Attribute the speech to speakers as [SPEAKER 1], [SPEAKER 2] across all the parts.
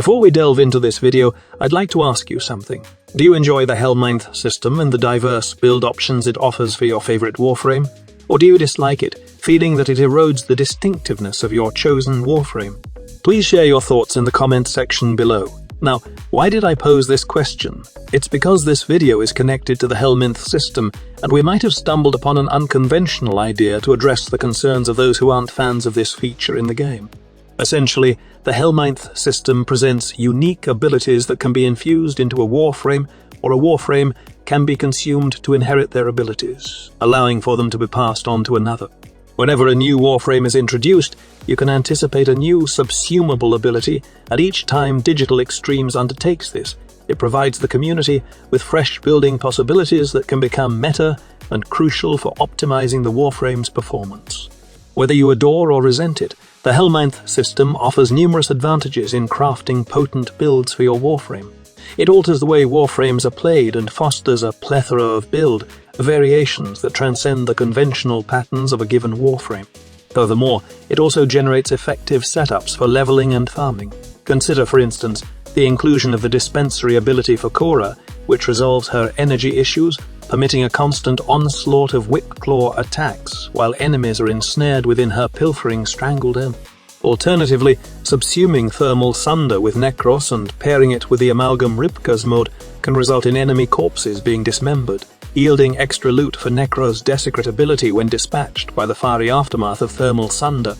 [SPEAKER 1] Before we delve into this video, I'd like to ask you something. Do you enjoy the Helminth system and the diverse build options it offers for your favorite Warframe? Or do you dislike it, feeling that it erodes the distinctiveness of your chosen Warframe? Please share your thoughts in the comment section below. Now, why did I pose this question? It's because this video is connected to the Helminth system, and we might have stumbled upon an unconventional idea to address the concerns of those who aren't fans of this feature in the game. Essentially, the Helminth system presents unique abilities that can be infused into a Warframe, or a Warframe can be consumed to inherit their abilities, allowing for them to be passed on to another. Whenever a new Warframe is introduced, you can anticipate a new subsumable ability, and each time Digital Extremes undertakes this, it provides the community with fresh building possibilities that can become meta and crucial for optimizing the Warframe's performance. Whether you adore or resent it, the Helminth system offers numerous advantages in crafting potent builds for your Warframe. It alters the way Warframes are played and fosters a plethora of build variations that transcend the conventional patterns of a given Warframe. Furthermore, it also generates effective setups for leveling and farming. Consider, for instance, the inclusion of the dispensary ability for Cora, which resolves her energy issues, permitting a constant onslaught of whip-claw attacks while enemies are ensnared within her pilfering strangled end. Alternatively, subsuming Thermal Sunder with Necros and pairing it with the Amalgam Ripkas mod can result in enemy corpses being dismembered, yielding extra loot for Necros' Desecrate ability when dispatched by the fiery aftermath of Thermal Sunder.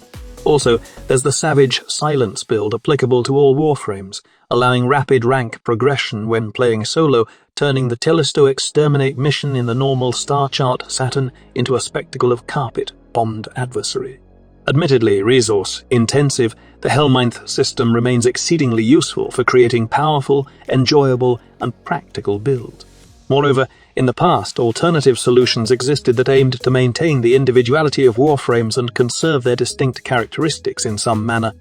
[SPEAKER 1] Also, there's the Savage Silence build applicable to all Warframes, allowing rapid rank progression when playing solo, turning the Tellisto Exterminate mission in the normal star chart Saturn into a spectacle of carpet-bombed adversary. Admittedly resource-intensive, the Helminth system remains exceedingly useful for creating powerful, enjoyable, and practical builds. Moreover, in the past, alternative solutions existed that aimed to maintain the individuality of Warframes and conserve their distinct characteristics in some manner.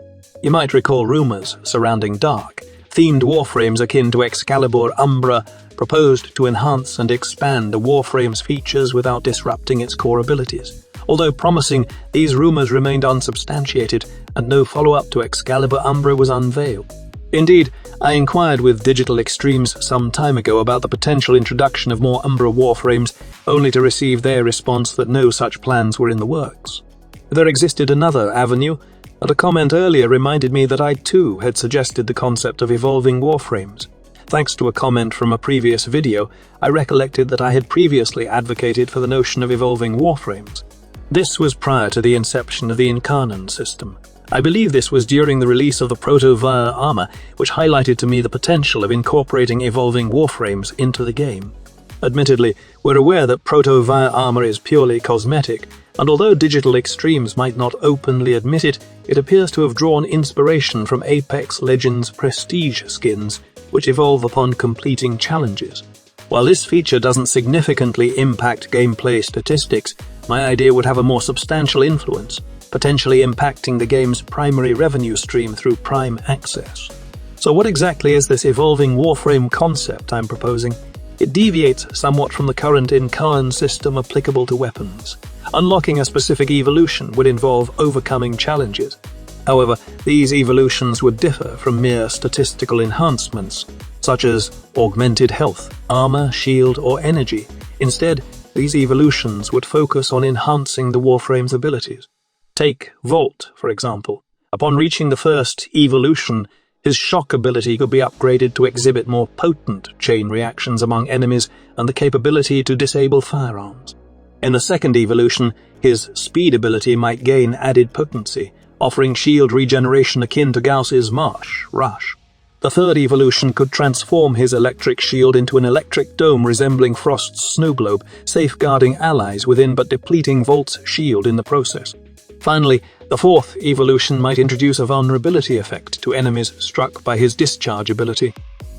[SPEAKER 1] You might recall rumors surrounding dark-themed Warframes akin to Excalibur Umbra proposed to enhance and expand a Warframe's features without disrupting its core abilities. Although promising, these rumors remained unsubstantiated, and no follow-up to Excalibur Umbra was unveiled. Indeed, I inquired with Digital Extremes some time ago about the potential introduction of more Umbra Warframes, only to receive their response that no such plans were in the works. There existed another avenue, and a comment earlier reminded me that I too had suggested the concept of evolving Warframes. Thanks to a comment from a previous video, I recollected that I had previously advocated for the notion of evolving Warframes. This was prior to the inception of the Incarnon system. I believe this was during the release of the Proto-Via armor, which highlighted to me the potential of incorporating evolving Warframes into the game. Admittedly, we're aware that Proto-Via armor is purely cosmetic, and although Digital Extremes might not openly admit it, it appears to have drawn inspiration from Apex Legends Prestige skins, which evolve upon completing challenges. While this feature doesn't significantly impact gameplay statistics, my idea would have a more substantial influence, potentially impacting the game's primary revenue stream through Prime Access. So what exactly is this evolving Warframe concept I'm proposing? It deviates somewhat from the current Incarn system applicable to weapons. Unlocking a specific evolution would involve overcoming challenges. However, these evolutions would differ from mere statistical enhancements, such as augmented health, armor, shield, or energy. Instead, these evolutions would focus on enhancing the Warframe's abilities. Take Volt, for example. Upon reaching the first evolution, his shock ability could be upgraded to exhibit more potent chain reactions among enemies and the capability to disable firearms. In the second evolution, his speed ability might gain added potency, offering shield regeneration akin to Gauss's Marsh Rush. The third evolution could transform his electric shield into an electric dome resembling Frost's snow globe, safeguarding allies within but depleting Volt's shield in the process. Finally, the fourth evolution might introduce a vulnerability effect to enemies struck by his discharge ability.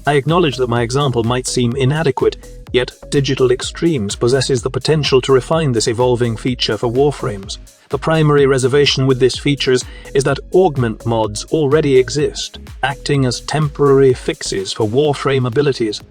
[SPEAKER 1] I acknowledge that my example might seem inadequate, yet Digital Extremes possesses the potential to refine this evolving feature for Warframes. The primary reservation with this feature is that augment mods already exist, acting as temporary fixes for Warframe abilities.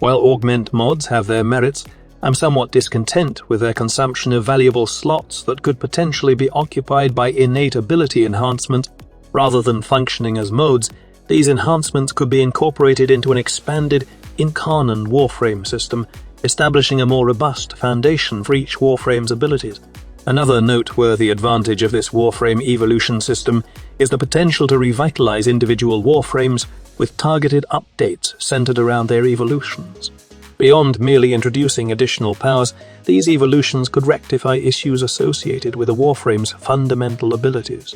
[SPEAKER 1] While augment mods have their merits, I'm somewhat discontent with their consumption of valuable slots that could potentially be occupied by innate ability enhancement. Rather than functioning as modes, These enhancements could be incorporated into an expanded in-canon Warframe system, establishing a more robust foundation for each Warframe's abilities. Another noteworthy advantage of this Warframe evolution system is the potential to revitalize individual Warframes with targeted updates centered around their evolutions. Beyond merely introducing additional powers, these evolutions could rectify issues associated with a Warframe's fundamental abilities.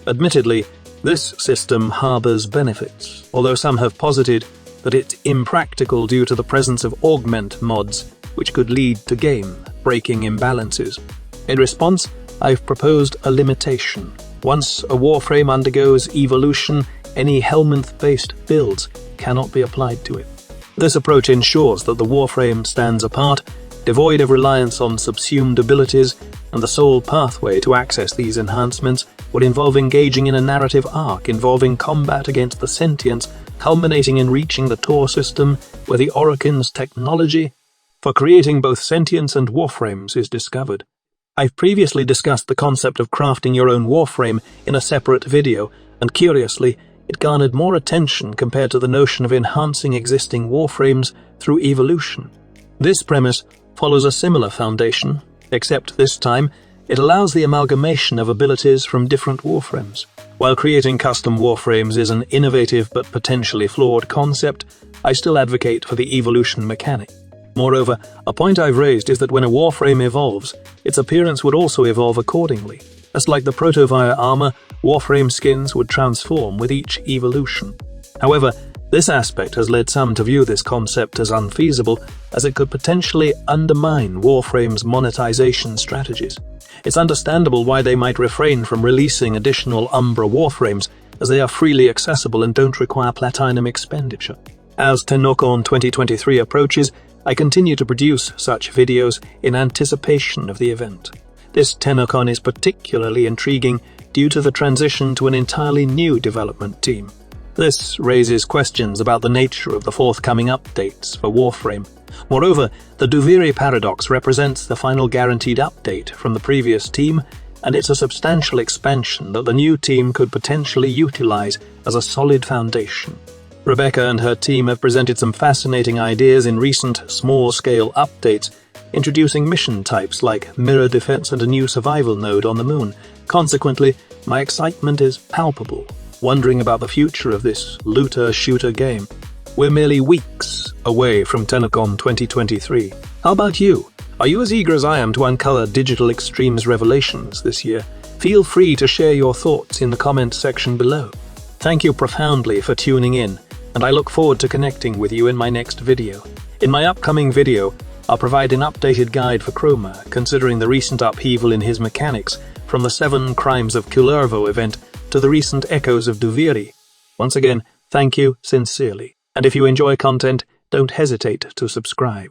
[SPEAKER 1] Admittedly, this system harbors benefits, although some have posited that it's impractical due to the presence of augment mods, which could lead to game-breaking imbalances. In response, I've proposed a limitation. Once a Warframe undergoes evolution, any Hellmonth-based builds cannot be applied to it. This approach ensures that the Warframe stands apart, devoid of reliance on subsumed abilities, and the sole pathway to access these enhancements would involve engaging in a narrative arc involving combat against the sentients, culminating in reaching the Tor system, where the Orokin's technology for creating both sentients and Warframes is discovered. I've previously discussed the concept of crafting your own Warframe in a separate video, and curiously, it garnered more attention compared to the notion of enhancing existing Warframes through evolution. This premise follows a similar foundation, except this time it allows the amalgamation of abilities from different Warframes. While creating custom Warframes is an innovative but potentially flawed concept, I still advocate for the evolution mechanic. Moreover, a point I've raised is that when a Warframe evolves, its appearance would also evolve accordingly. Just like the Protovire armor, Warframe skins would transform with each evolution. However, this aspect has led some to view this concept as unfeasible, as it could potentially undermine Warframe's monetization strategies. It's understandable why they might refrain from releasing additional Umbra Warframes, as they are freely accessible and don't require platinum expenditure. As TennoCon 2023 approaches, I continue to produce such videos in anticipation of the event. This TennoCon is particularly intriguing due to the transition to an entirely new development team. This raises questions about the nature of the forthcoming updates for Warframe. Moreover, the Duviri paradox represents the final guaranteed update from the previous team, and it's a substantial expansion that the new team could potentially utilize as a solid foundation. Rebecca and her team have presented some fascinating ideas in recent small-scale updates, introducing mission types like mirror defense and a new survival node on the moon. Consequently, my excitement is palpable, wondering about the future of this looter-shooter game. We're merely weeks away from TennoCon 2023. How about you? Are you as eager as I am to uncover Digital Extreme's revelations this year? Feel free to share your thoughts in the comment section below. Thank you profoundly for tuning in, and I look forward to connecting with you in my next video. In my upcoming video, I'll provide an updated guide for Chroma, considering the recent upheaval in his mechanics, from the 7 Crimes of Kullervo event to the recent Echoes of Duviri. Once again, thank you sincerely, and if you enjoy content, don't hesitate to subscribe.